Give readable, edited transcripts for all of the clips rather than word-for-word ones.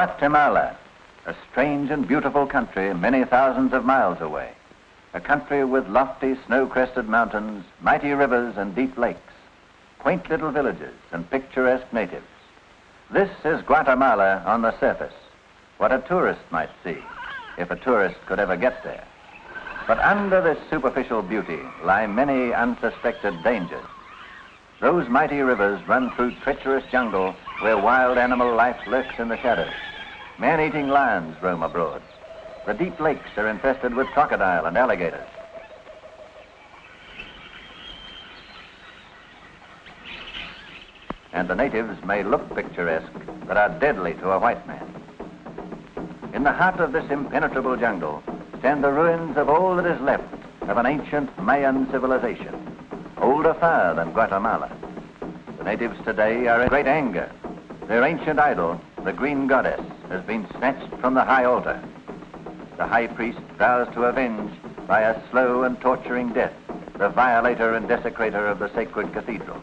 Guatemala, a strange and beautiful country many thousands of miles away. A country with lofty snow-crested mountains, mighty rivers and deep lakes, quaint little villages and picturesque natives. This is Guatemala on the surface, what a tourist might see, if a tourist could ever get there. But under this superficial beauty lie many unsuspected dangers. Those mighty rivers run through treacherous jungle where wild animal life lurks in the shadows. Man-eating lions roam abroad. The deep lakes are infested with crocodile and alligators. And the natives may look picturesque, but are deadly to a white man. In the heart of this impenetrable jungle stand the ruins of all that is left of an ancient Mayan civilization, older far than Guatemala. The natives today are in great anger. Their ancient idol, the green goddess, has been snatched from the high altar. The high priest vows to avenge by a slow and torturing death the violator and desecrator of the sacred cathedral.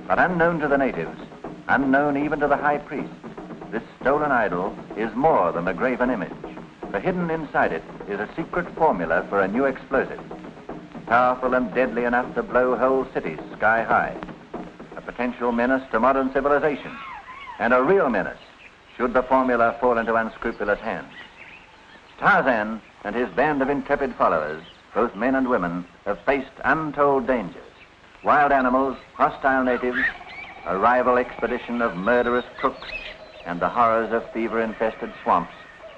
But unknown to the natives, unknown even to the high priest, this stolen idol is more than a graven image. For hidden inside it is a secret formula for a new explosive, powerful and deadly enough to blow whole cities sky high, a potential menace to modern civilization, and a real menace should the formula fall into unscrupulous hands. Tarzan and his band of intrepid followers, both men and women, have faced untold dangers. Wild animals, hostile natives, a rival expedition of murderous crooks, and the horrors of fever-infested swamps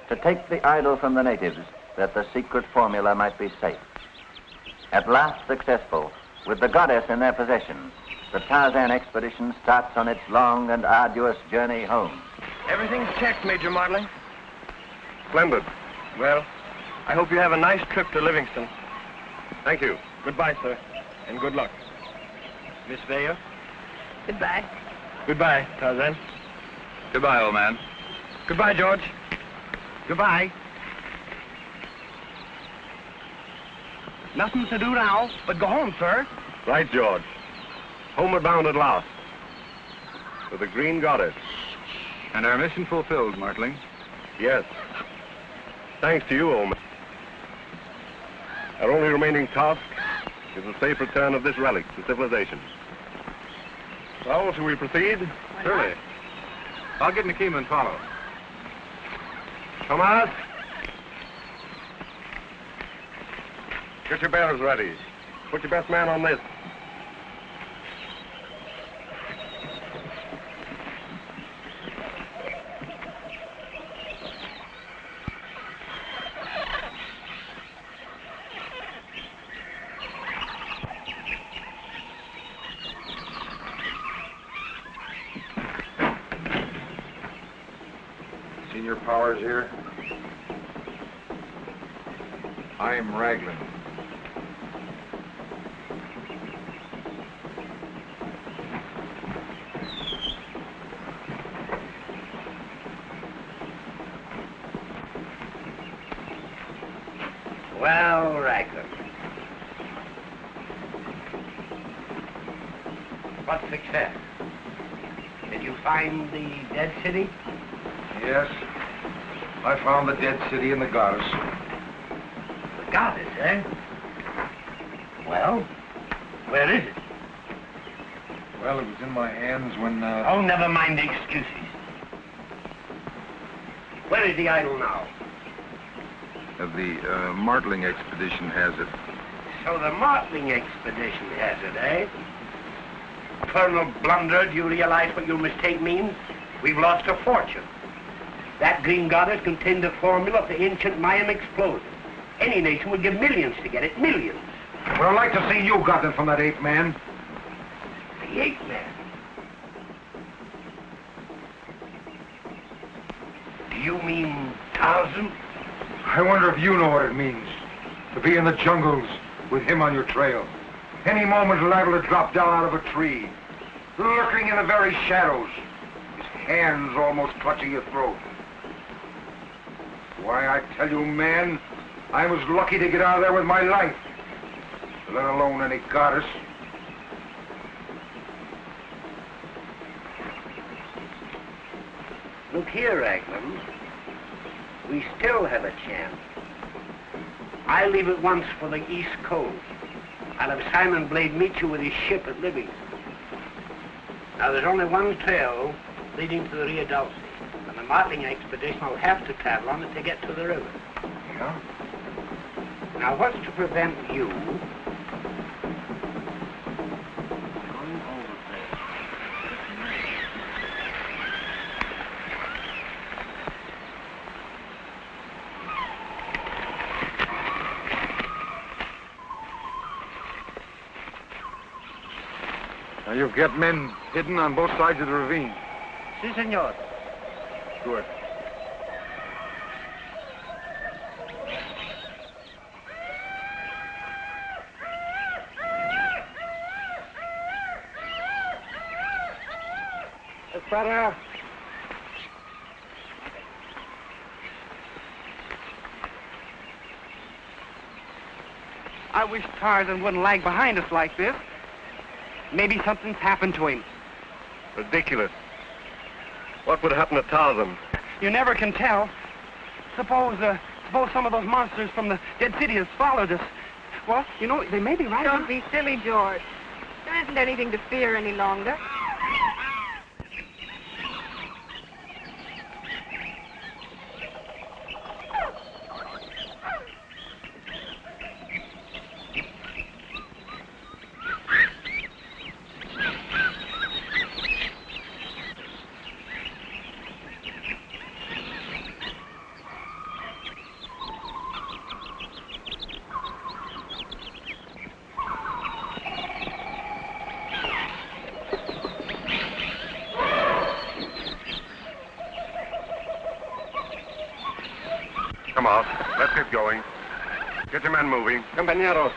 to take the idol from the natives that the secret formula might be safe. At last successful, with the goddess in their possession, the Tarzan expedition starts on its long and arduous journey home. Everything's checked, Major Martling. Splendid. Well, I hope you have a nice trip to Livingston. Thank you. Goodbye, sir, and good luck. Miss Vale? Goodbye. Goodbye, Tarzan. Goodbye, old man. Goodbye, George. Goodbye. Nothing to do now but go home, sir. Right, George. Homeward bound at last. To the green goddess. And our mission fulfilled, Martling. Yes. Thanks to you, old man. Our only remaining task is the safe return of this relic to civilization. Well, shall we proceed? Surely. I'll get Nakeem and follow. Thomas! Get your bearers ready. Put your best man on this. Senior Powers here. I'm Raglan. Well, Raglan. What success? Did you find the dead city? Yes. I found the dead city and the goddess. The goddess, eh? Well, where is it? Well, it was in my hands when, Oh, never mind the excuses. Where is the idol now? The Martling expedition has it. So the Martling expedition has it, eh? Colonel Blunder, do you realize what your mistake means? We've lost a fortune. That green goddess contained the formula of the ancient Mayan explosive. Any nation would give millions to get it, millions. Well, I'd like to see you got it from that ape man. The ape man. Do you mean Tarzan? I wonder if you know what it means to be in the jungles with him on your trail. Any moment liable to drop down out of a tree, lurking in the very shadows, his hands almost clutching your throat. Why, I tell you, man, I was lucky to get out of there with my life, let alone any goddess. Look here, Raglan. We still have a chance. I leave at once for the East Coast. I'll have Simon Blade meet you with his ship at Livingston. Now, there's only one trail leading to the Rio Dulce, and the martling expedition will have to travel on it to get to the river. Yeah? Now, what's to prevent you Now you've got men hidden on both sides of the ravine. Si, senor. Good. Espada. I wish Tarzan wouldn't lag behind us like this. Maybe something's happened to him. Ridiculous. What would happen to Tarzan? You never can tell. Suppose some of those monsters from the dead city has followed us. Well, you know, they may be right. Don't be silly, George. There isn't anything to fear any longer. Come on, let's get going. Get your men moving. Compañeros.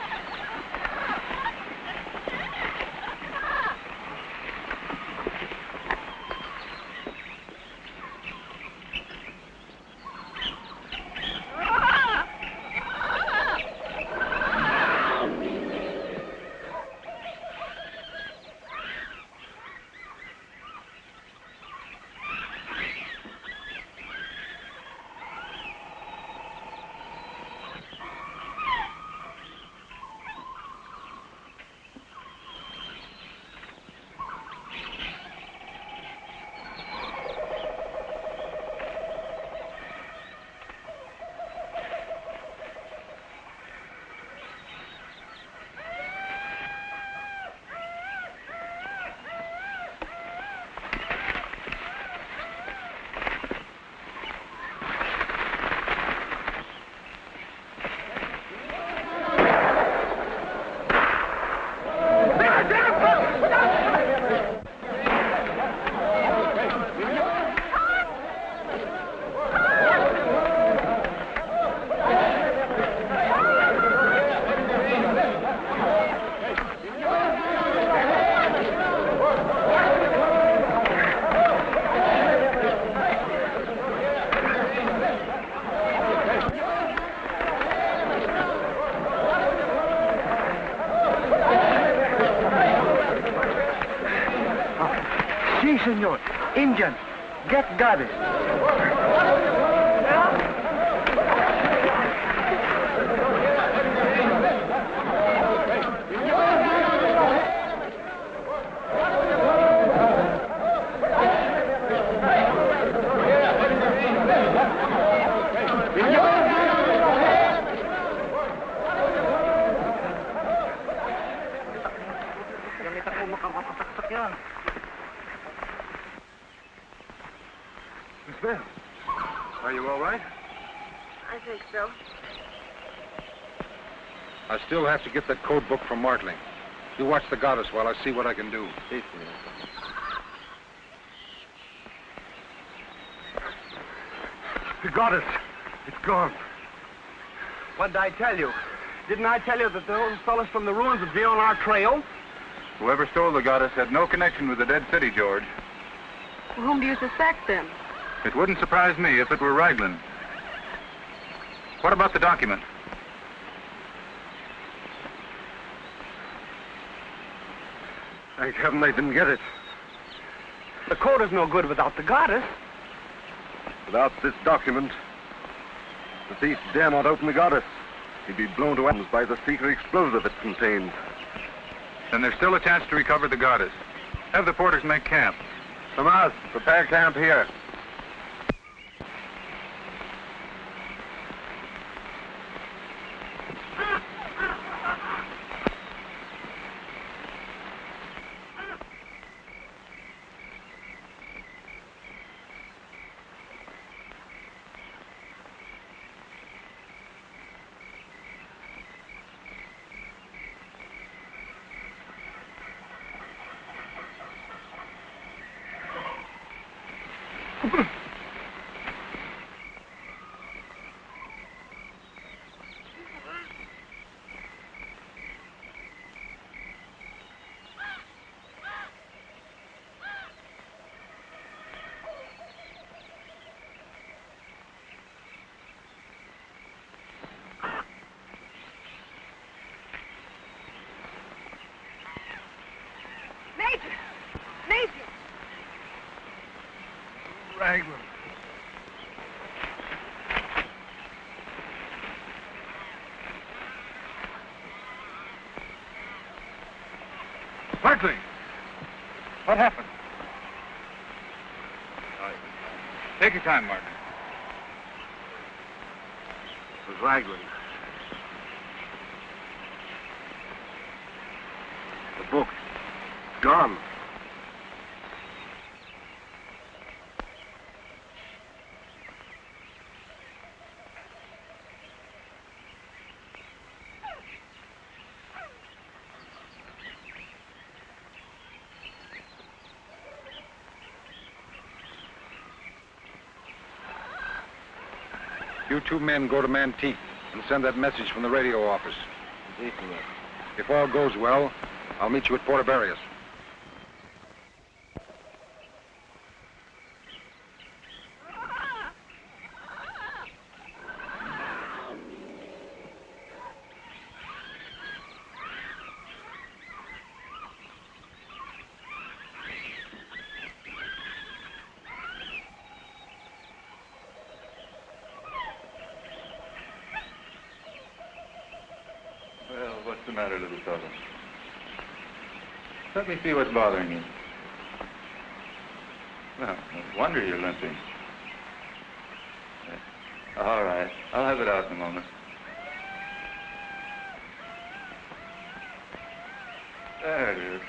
Senor. Indian. Get goddess. Are you all right? I think so. I still have to get that code book from Martling. You watch the goddess while I see what I can do. The goddess. It's gone. What did I tell you? Didn't I tell you that those fellas from the ruins would be on our trail? Whoever stole the goddess had no connection with the dead city, George. Well, whom do you suspect, then? It wouldn't surprise me if it were Raglan. What about the document? Thank heaven they didn't get it. The code is no good without the goddess. Without this document, the thief dare not open the goddess. He'd be blown to atoms by the secret explosive it contains. Then there's still a chance to recover the goddess. Have the porters make camp. Tomas, prepare camp here. Raglan. Martin! What happened? Take your time, Martin. It was Raglan. The book. Gone. You two men go to Mantique and send that message from the radio office. If all goes well, I'll meet you at Portobello. Well, what's the matter, little fellow? Let me see what's bothering you. Well, no wonder you're limping. All right, I'll have it out in a moment. There it is.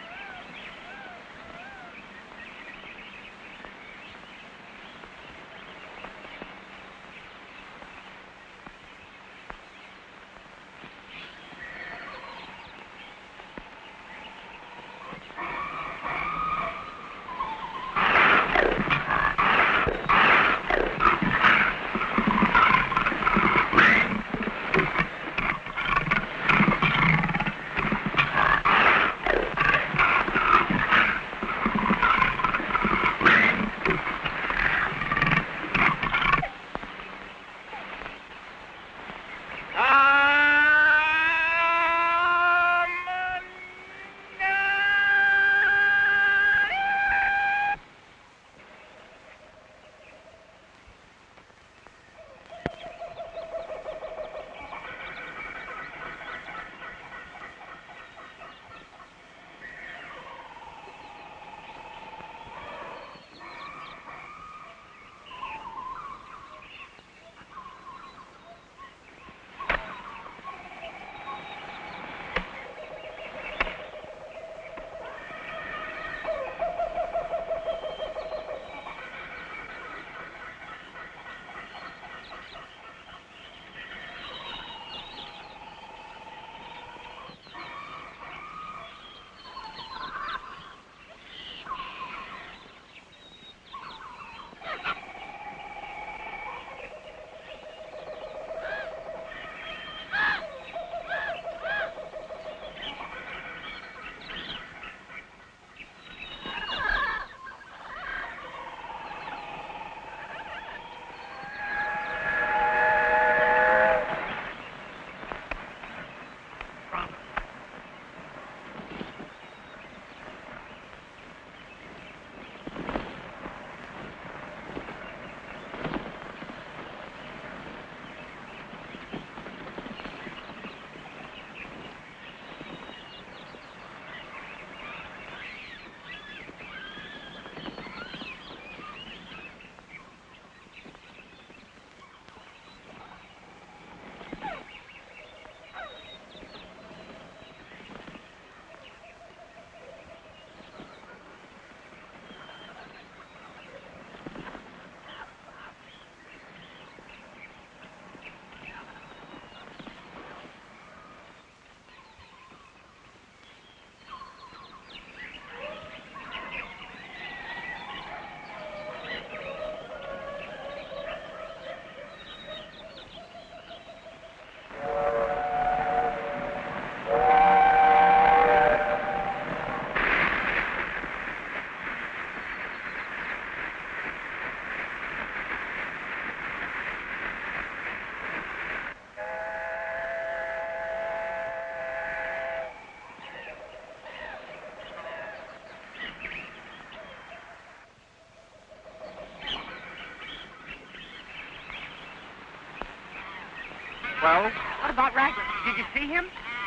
Well? What about Raglan? Did you see him?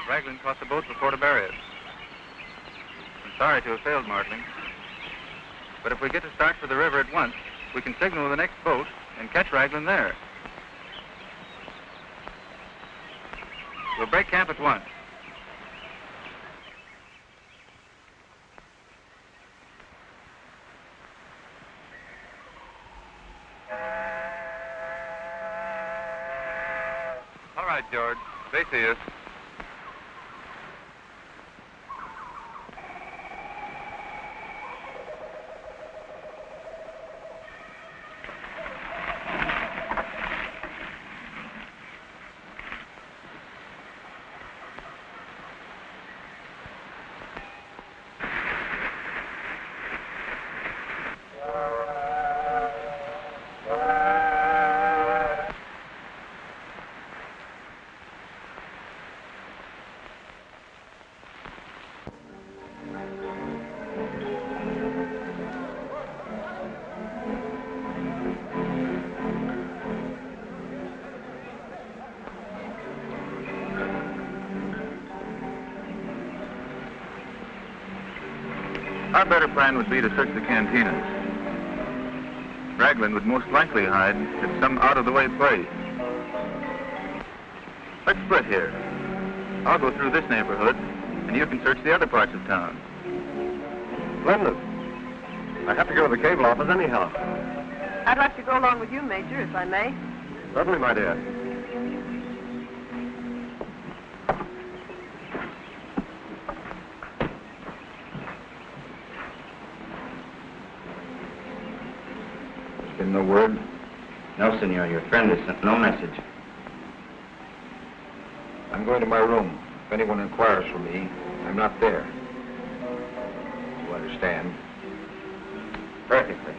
Raglan caught the boat before to bury it. I'm sorry to have failed, Martling. But if we get to start for the river at once, we can signal the next boat and catch Raglan there. We'll break camp at once. All right, George. They see us. Our better plan would be to search the cantinas. Raglan would most likely hide at some out-of-the-way place. Let's split here. I'll go through this neighborhood, and you can search the other parts of town. Splendid. I have to go to the cable office anyhow. I'd like to go along with you, Major, if I may. Certainly, my dear. Give no word? No, senor. Your friend has sent no message. I'm going to my room. If anyone inquires for me, I'm not there. You understand? Perfectly.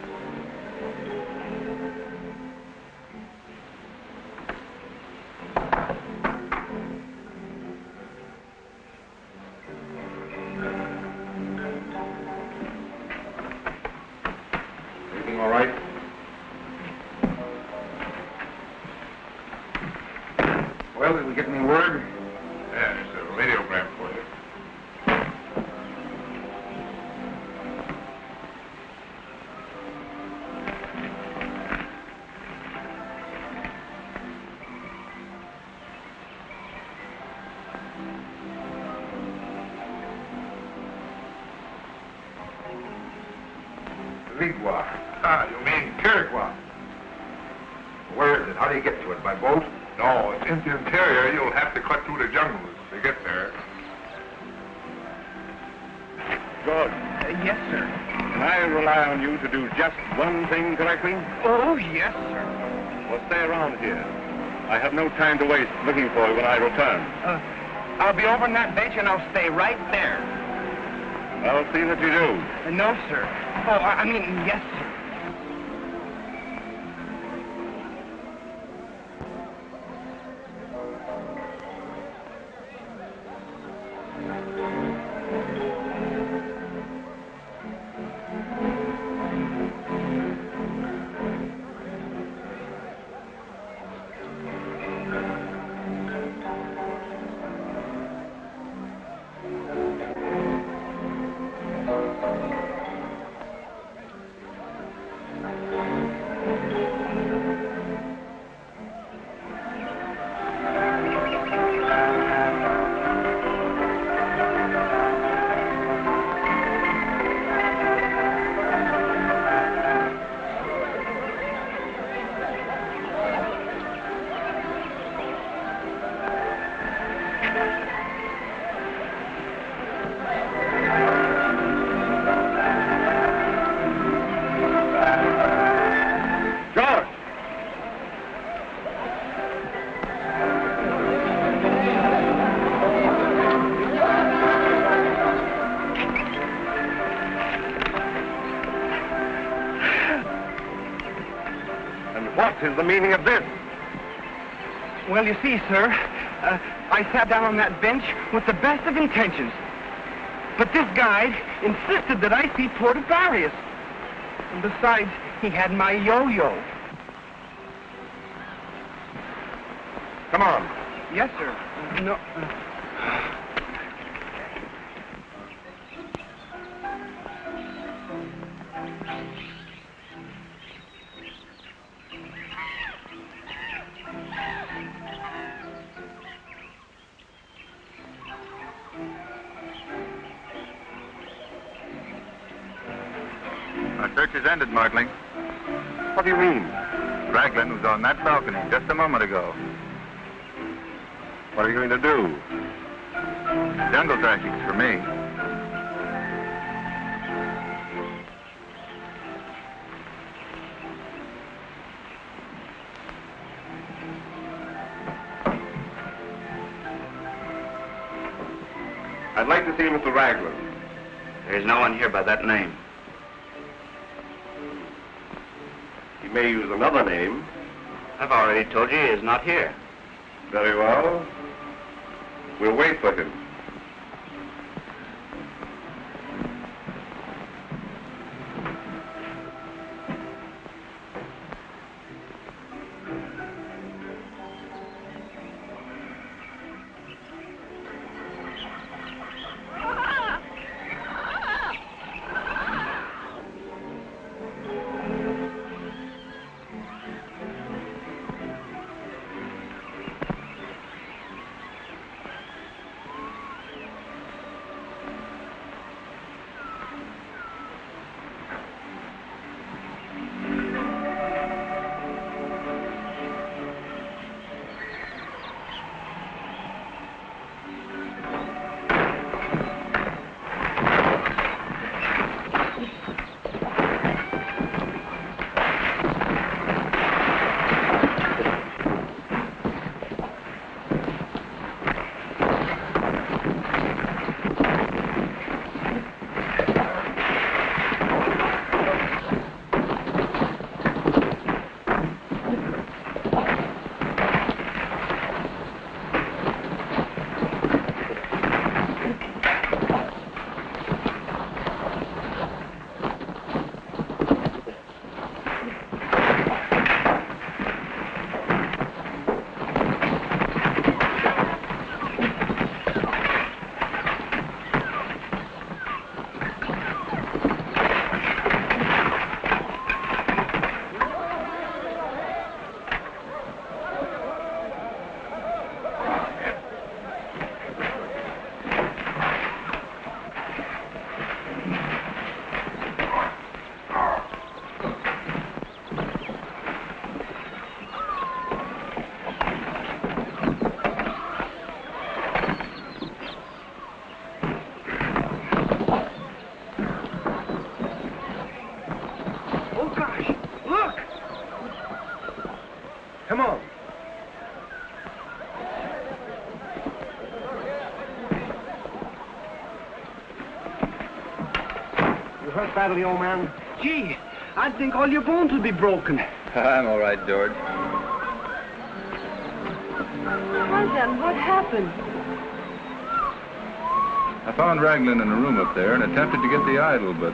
Everything all right? Well, did we get any word? Yeah, it's a radiogram for you. Ligua. Ah, you mean Kirigua? Where is it? How do you get to it? By boat? No, it's in the interior. You'll have to cut through the jungles to get there. George, Yes, sir. can I rely on you to do just one thing correctly? Oh, yes, sir. Well, stay around here. I have no time to waste looking for you when I return. I'll be over on that bench and I'll stay right there. I'll see that you do. No, sir. Oh, I mean, yes, sir. What is the meaning of this? Well, you see, sir, I sat down on that bench with the best of intentions. But this guide insisted that I see Port Avarius. And besides, he had my yo-yo. Come on. Yes, sir. No. Our search is ended, Martling. What do you mean? Raglan was on that balcony just a moment ago. What are you going to do? Jungle thrashings for me. I'd like to see Mr. Raglan. There's no one here by that name. He may use another name. I've already told you he is not here. Very well. We'll wait for him. Come on. You hurt badly, old man? Gee, I think all your bones will be broken. I'm all right, George. Tarzan, what happened? I found Raglan in a room up there and attempted to get the idol, but...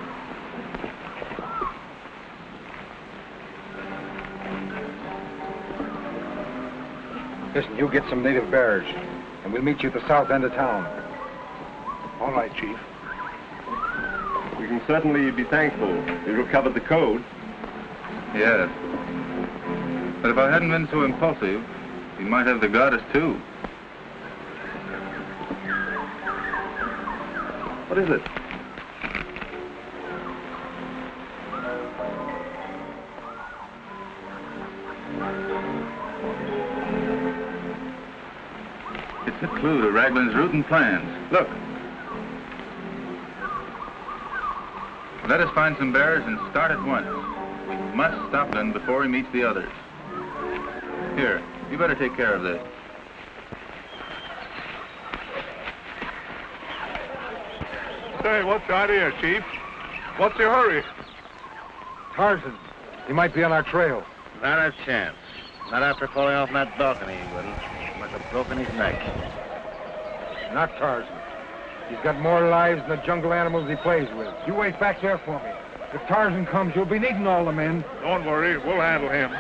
Listen, you get some native bearers, and we'll meet you at the south end of town. All right, Chief. We can certainly be thankful you recovered the code. Yes. But if I hadn't been so impulsive, he might have the goddess, too. What is it? It's a clue to Raglan's route and plans. Look. Let us find some bears and start at once. We must stop them before he meets the others. Here, you better take care of this. Say, what's the idea, Chief? What's your hurry? Tarzan, he might be on our trail. Not a chance. Not after falling off that balcony, he wouldn't. He must have broken his neck. Not Tarzan. He's got more lives than the jungle animals he plays with. You wait back there for me. If Tarzan comes, you'll be needing all the men. Don't worry, we'll handle him.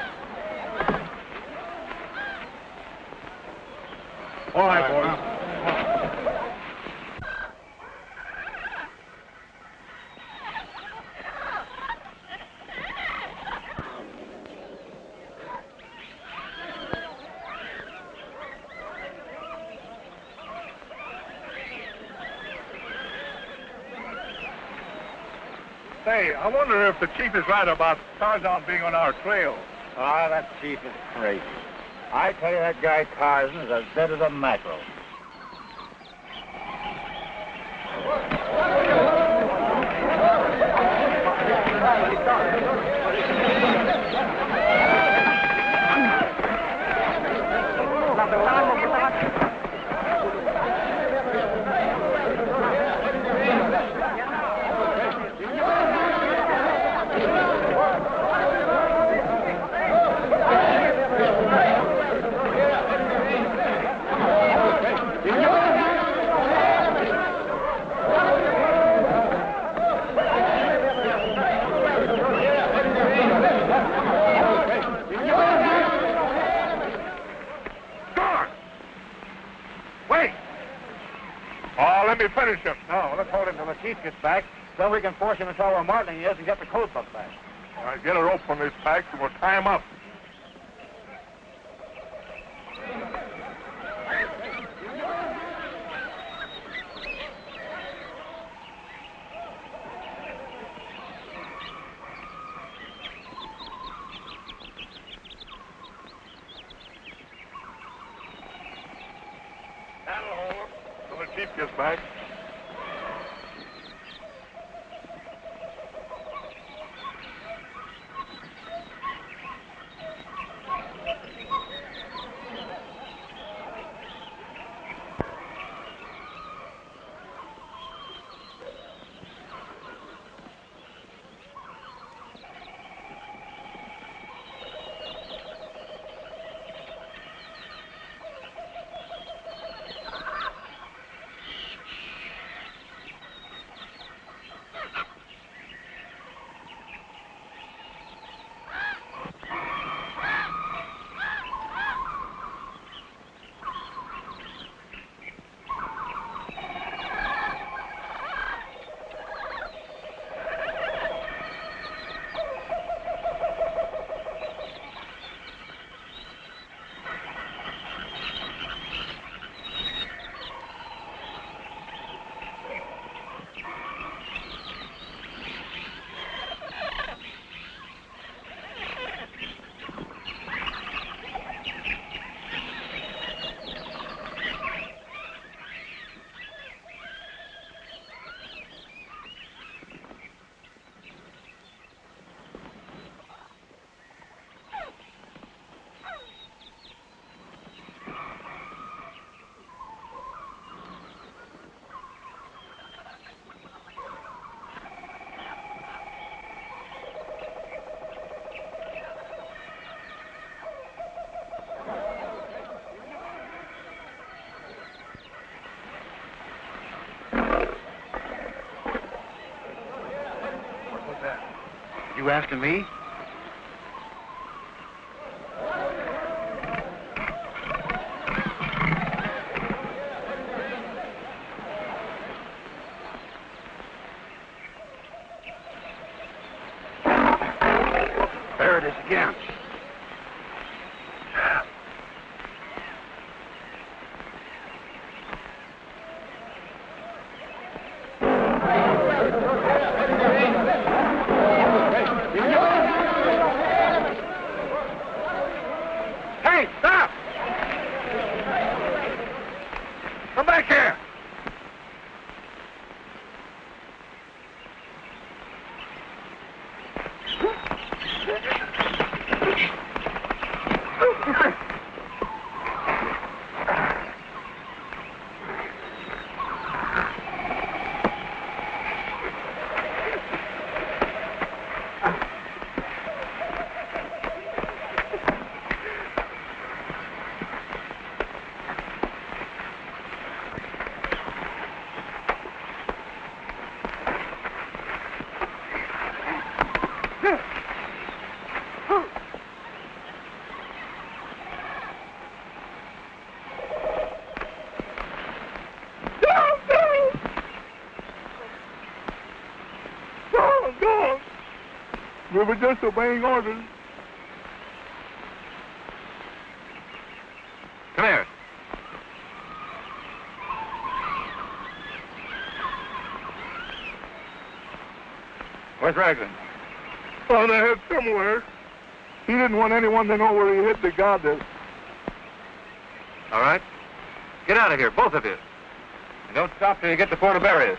All right, boys. Say, I wonder if the chief is right about Tarzan being on our trail. Ah, that chief is crazy. I tell you, that guy Tarzan is as dead as a mackerel. Let me finish him. No, let's hold him till the chief gets back. Then we can force him to tell where Martling is and get the code book back. All right, get a rope from his pack and we'll tie him up. That'll hold till the chief gets back. You asking me? There it is again. Hey, stop! Come back here! We were just obeying orders. Come here. Where's Raglan? On the head somewhere. He didn't want anyone to know where he hid the goddess. All right. Get out of here, both of you. And don't stop till you get to Puerto Barrios.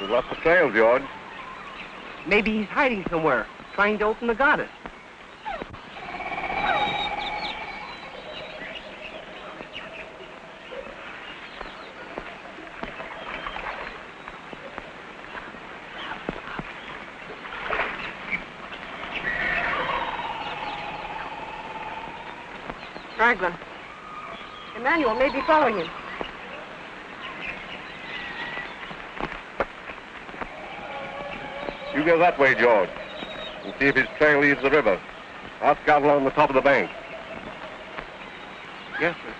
We lost the trail, George. Maybe he's hiding somewhere, trying to open the goddess. Raglan. Emmanuel may be following him. You go that way, George, and see if his trail leaves the river. I'll scout along the top of the bank. Yes, sir.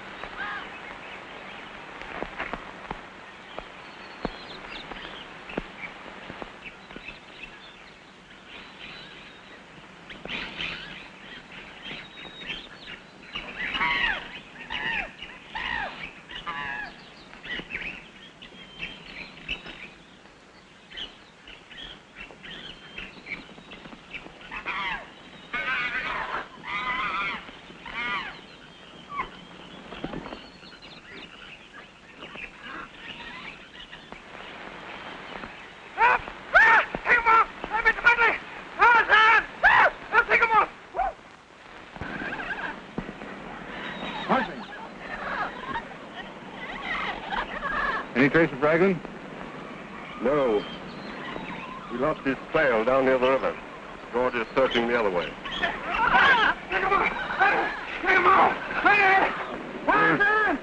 Any trace of Raglan? No. We lost his trail down near the river. George is searching the other way. Take him off! Take him off! Tarzan!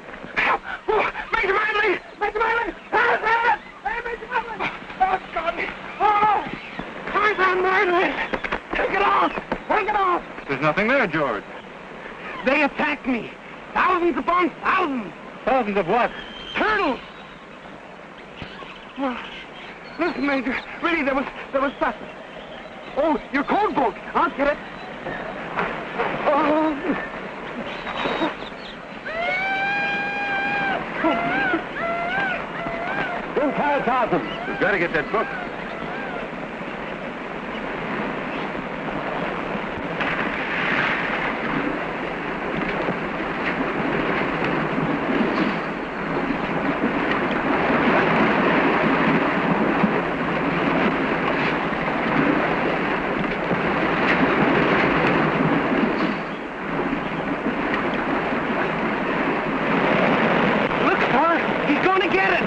Major Manley! Major Manley! Tarzan! Hey, Major Manley! Oh, God! Oh! Tarzan Manley! Take it off! Take it off! There's nothing there, George. They attacked me. Thousands upon thousands. Thousands of what? Turtles! Well, listen, Major. Really, there was such. Oh, your code book. I'll get it. Tarzan. We've got to get that book. Look, sir. He's going to get it.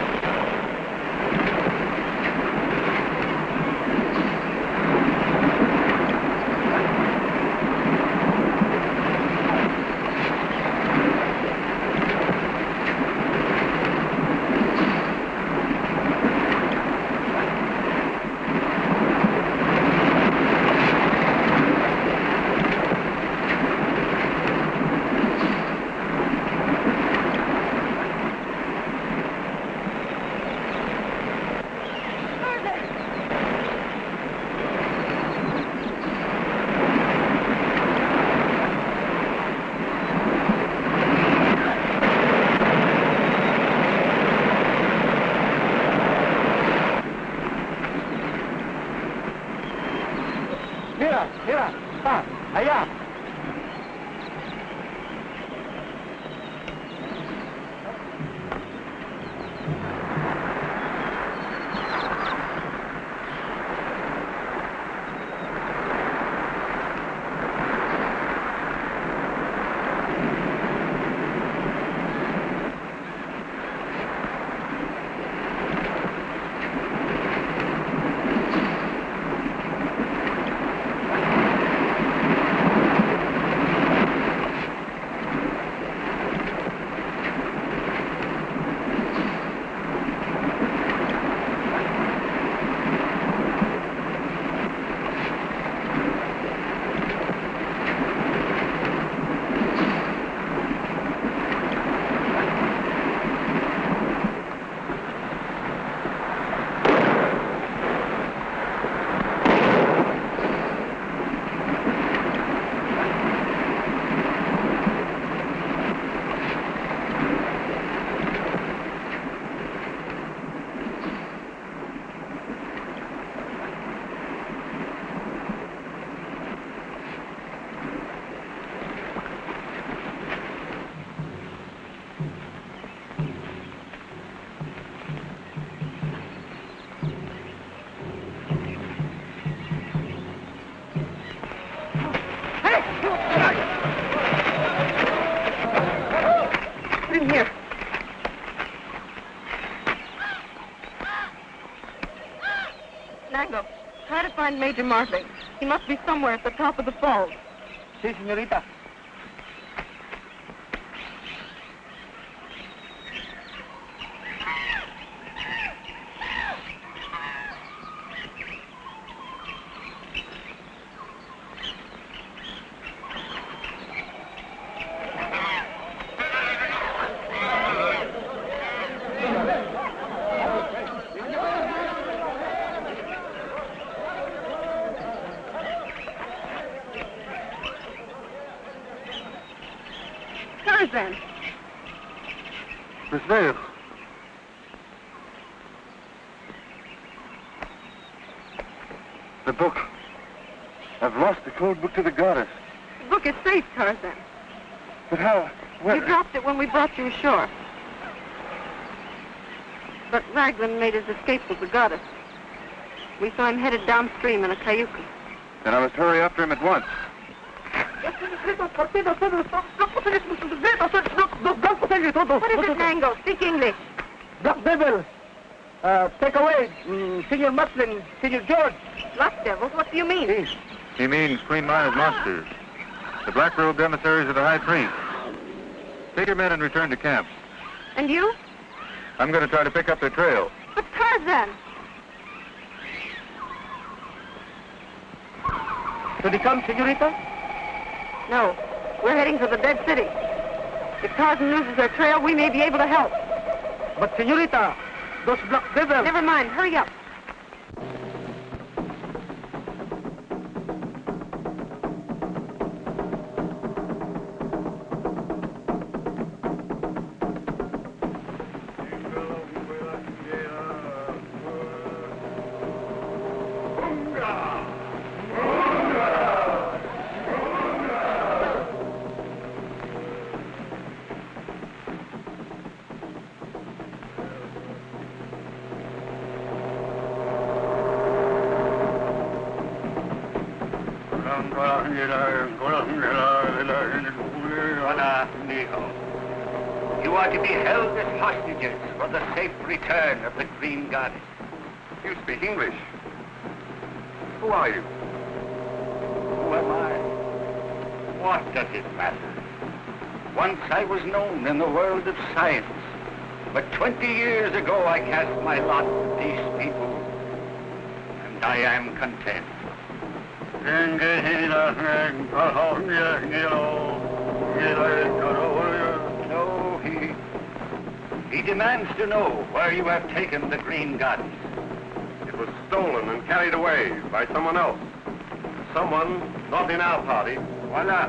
Mira. Allá. In here. Nango, try to find Major Martling. He must be somewhere at the top of the falls. Sí, señorita. Tarzan. Miss Vale. The book. I've lost the code book to the goddess. The book is safe, Tarzan. But how? Where? You dropped it when we brought you ashore. But Raglan made his escape with the goddess. We saw him headed downstream in a cayuca. Then I must hurry after him at once. What is it, Nango? Speak English. Black Devil. Take away Senor Muslin, Senor George. Black devils? What do you mean? He means Queen Maya's monsters, the black-robed emissaries of the High Priest. Take your men and return to camp. And you? I'm going to try to pick up their trail. But Tarzan. Should he come, señorita? No. We're heading for the Dead City. If Tarzan loses their trail, we may be able to help. But, señorita, those Black Devils... Never mind. Hurry up. You are to be held as hostages for the safe return of the Green Goddess. You speak English. Who are you? Who am I? What does it matter? Once I was known in the world of science, but 20 years ago I cast my lot with these people, and I am content. No, he demands to know where you have taken the Green Goddess. It was stolen and carried away by someone else. Someone not in our party. Voila.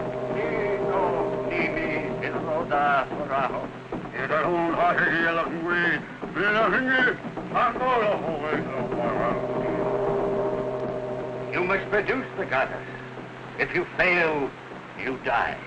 You must produce the goddess. If you fail, you die.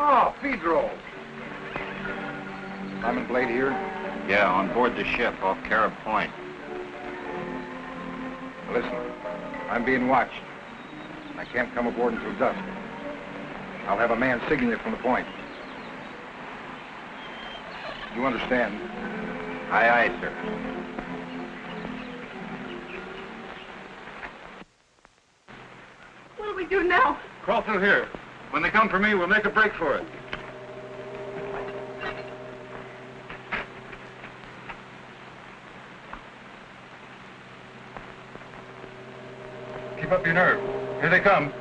Oh, Pedro. Simon Blade here? Yeah, on board the ship off Carib Point. Listen, I'm being watched. I can't come aboard until dusk. I'll have a man signal you from the point. You understand? Aye, aye, sir. What do we do now? Crawl through here. When they come for me, we'll make a break for it. Keep up your nerve. Here they come.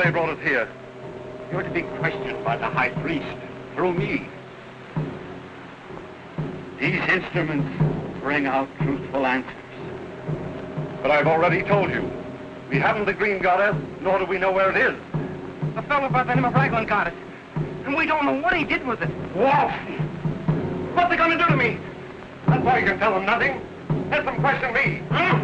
They brought us here. You're to be questioned by the high priest through me. These instruments bring out truthful answers. But I've already told you. We haven't the green goddess, nor do we know where it is. A fellow by the name of Raglan got it. And we don't know what he did with it. Wolf! What's they going to do to me? That's why you can tell them nothing. Let them question me. Huh?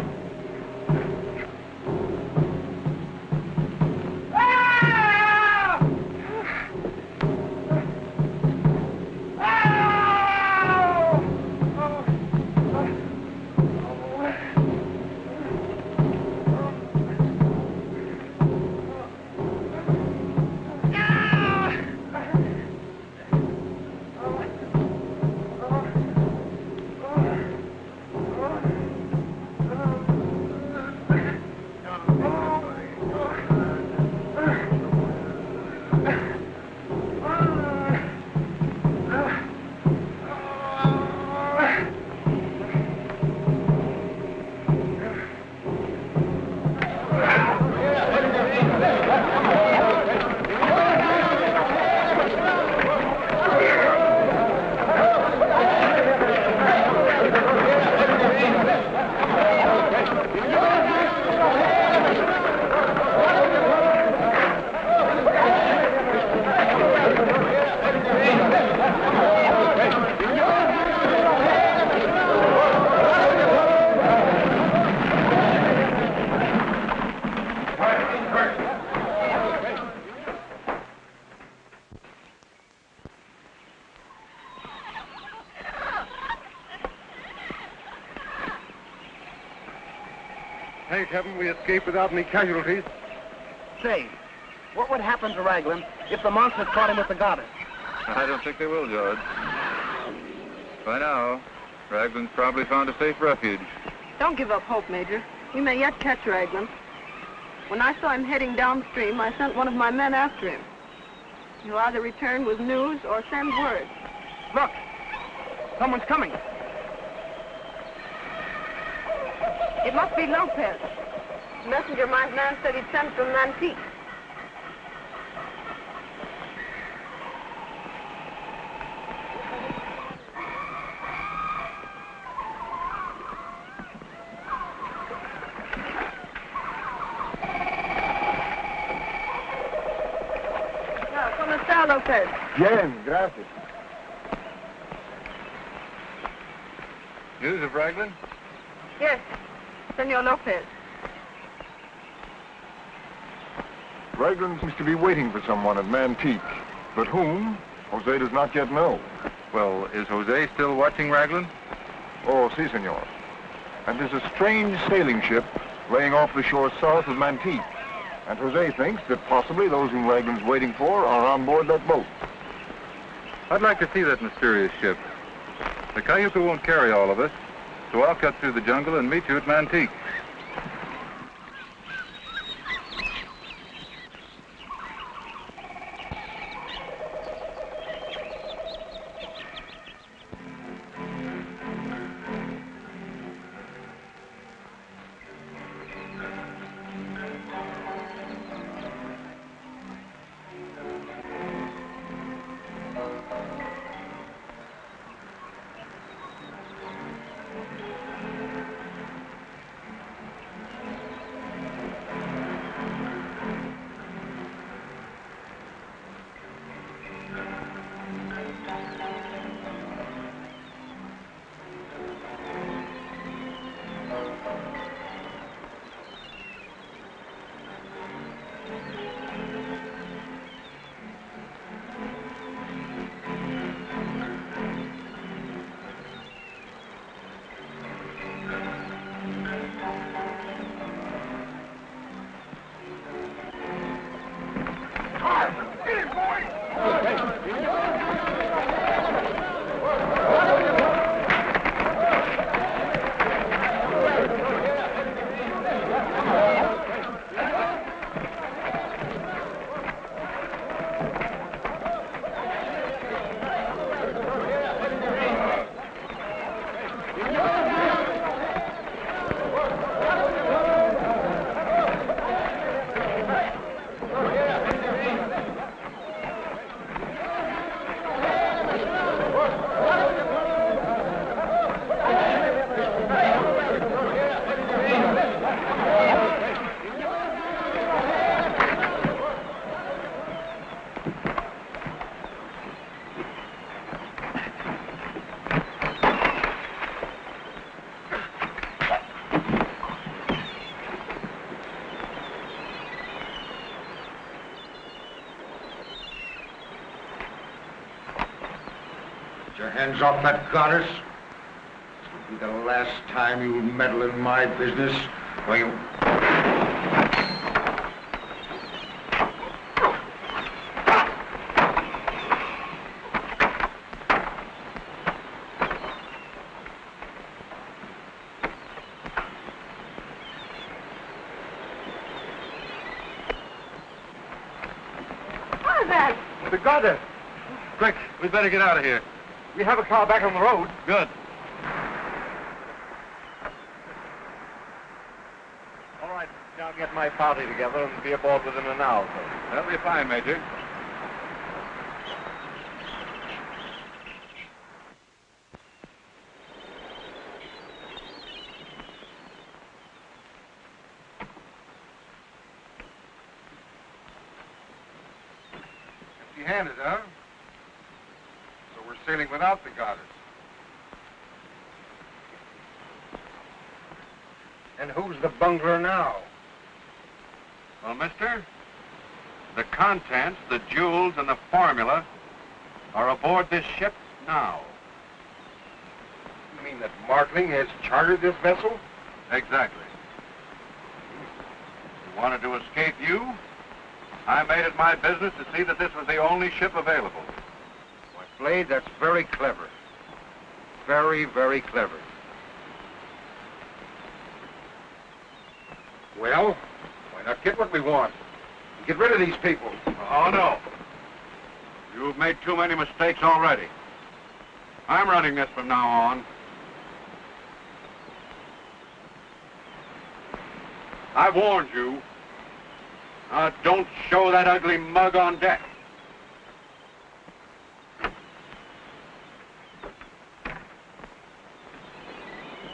Thank heaven we escaped without any casualties. Say, what would happen to Raglan if the monsters caught him with the goddess? I don't think they will, George. By now, Raglan's probably found a safe refuge. Don't give up hope, Major. We may yet catch Raglan. When I saw him heading downstream, I sent one of my men after him. He'll either return with news or send word. Look, someone's coming. It must be Lopez. The messenger my man said he'd sent from Nantique. ¿Cómo está, Lopez? Bien, gracias. News of Raglan? Yes, Senor Lopez. Raglan seems to be waiting for someone at Mantique. But whom, Jose does not yet know. Well, is Jose still watching Raglan? Oh, si, senor. And there's a strange sailing ship laying off the shore south of Mantique. And Jose thinks that possibly those whom Raglan's waiting for are on board that boat. I'd like to see that mysterious ship. The Cayuca won't carry all of us, so I'll cut through the jungle and meet you at Mantique. Tarzan! Get him, boy! Get your hands off that goddess. This will be the last time you meddle in my business, or you... Tarzan! The goddess! Quick, we better get out of here. We have a car back on the road. Good. All right, I'll get my party together and be aboard within an hour. That'll be fine, Major. Empty-handed, huh? So we're sailing without the goddess. And who's the bungler now? Well, mister, the contents, the jewels, and the formula are aboard this ship now. You mean that Martling has chartered this vessel? Exactly. You wanted to escape you? I made it my business to see that this was the only ship available. Why, Blade, that's very clever. Very, very clever. Well, why not get what we want? And get rid of these people. Oh, no. You've made too many mistakes already. I'm running this from now on. I warned you. Don't show that ugly mug on deck.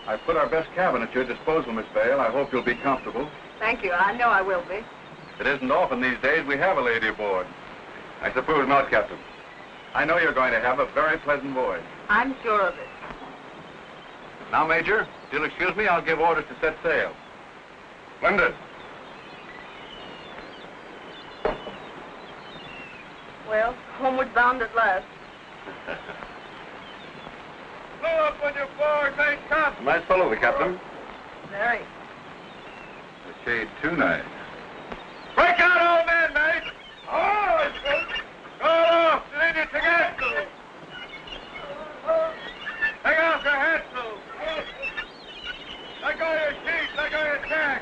I put our best cabin at your disposal, Miss Vale. I hope you'll be comfortable. Thank you. I know I will be. It isn't often these days we have a lady aboard. I suppose not, Captain. I know you're going to have a very pleasant voyage. I'm sure of it. Now, Major, if you'll excuse me, I'll give orders to set sail. Splendid. Well, homeward bound at last. Blow up when you're forward, main top. Nice fellow, the captain. Very. A shade too nice. Break out, old man, mate! Oh, go off! You need your ticket! Take off your hat, Sue! Let go of your sheets! Let go of your tack!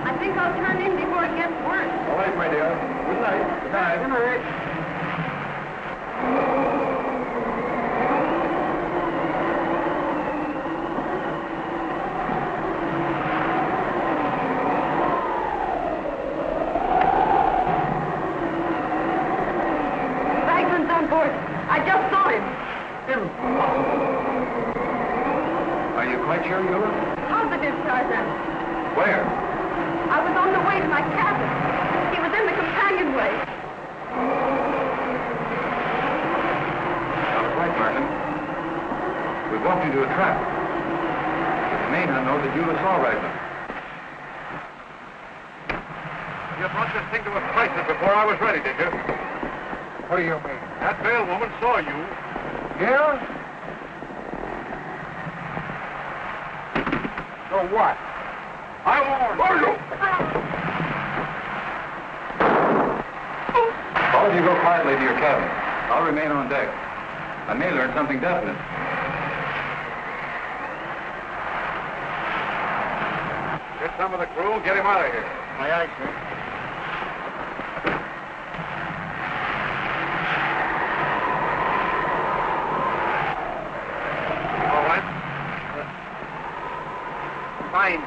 I think I'll turn in before it gets worse. All right, my dear. Good night. Good night. Good night. Raglan's on board. I just saw him. Are you quite sure, Eula? Positive, Tarzan. Where? I was on the way to my cabin. He was in the companionway. That's right, Martin. We've walked into a trap. But you may not know that Eula saw Raglan. You brought this thing to a crisis before I was ready, did you? What do you mean? That veiled woman saw you. Yeah? So what? I warned you. All of you go quietly to your cabin. I'll remain on deck. I may learn something definite. Get some of the crew, get him out of here. Aye, aye, sir. All right? Fine.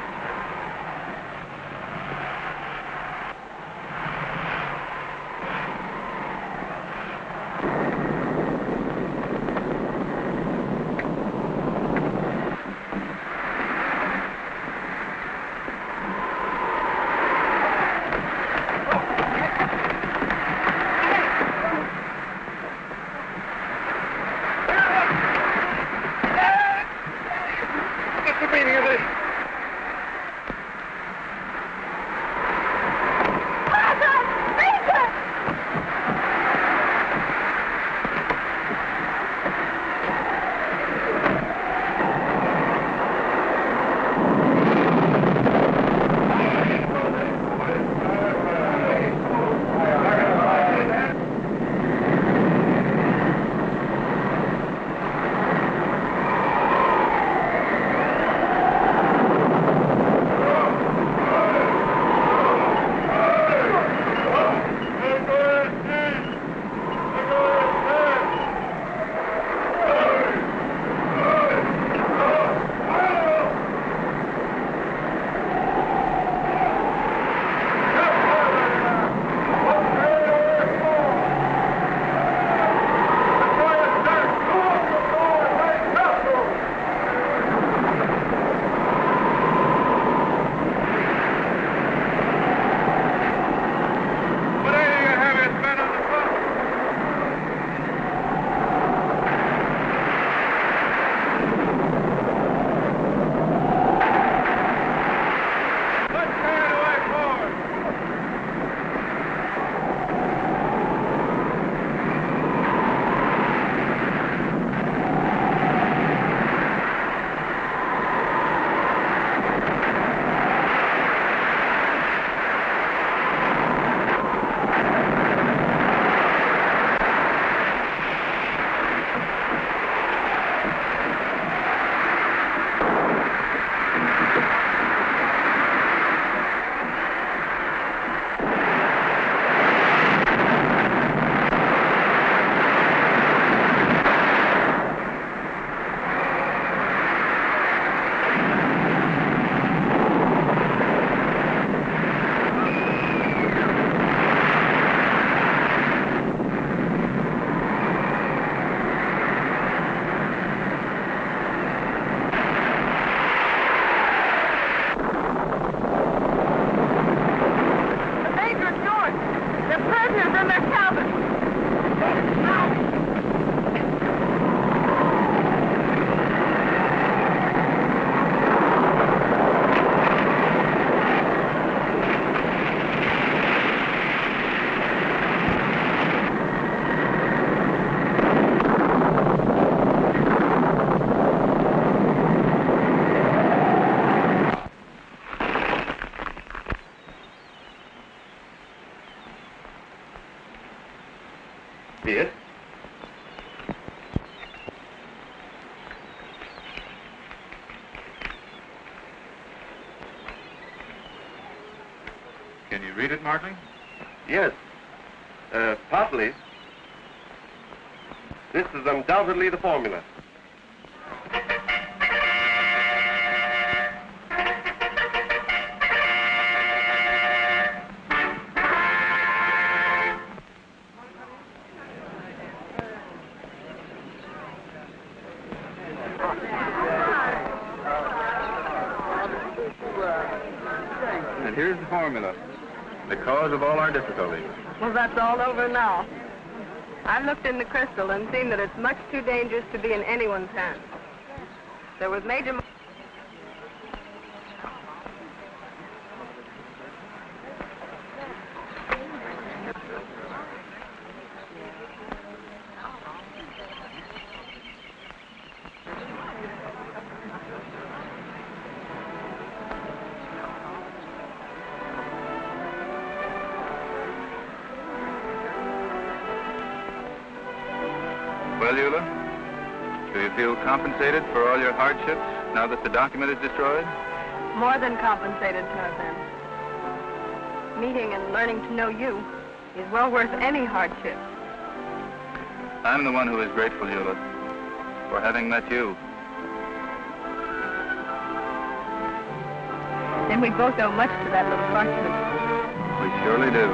What's the meaning of this? Yes? Can you read it, Martling? Yes. Partly. This is undoubtedly the formula. And here's the formula. The cause of all our difficulties. Well, that's all over now. I've looked in the crystal and seen that it's much too dangerous to be in anyone's hands. There was Major... Well, Eula, do you feel compensated for all your hardships now that the document is destroyed? More than compensated, Tarzan. Meeting and learning to know you is well worth any hardship. I'm the one who is grateful, Eula, for having met you. Then we both owe much to that little parchment. We surely do.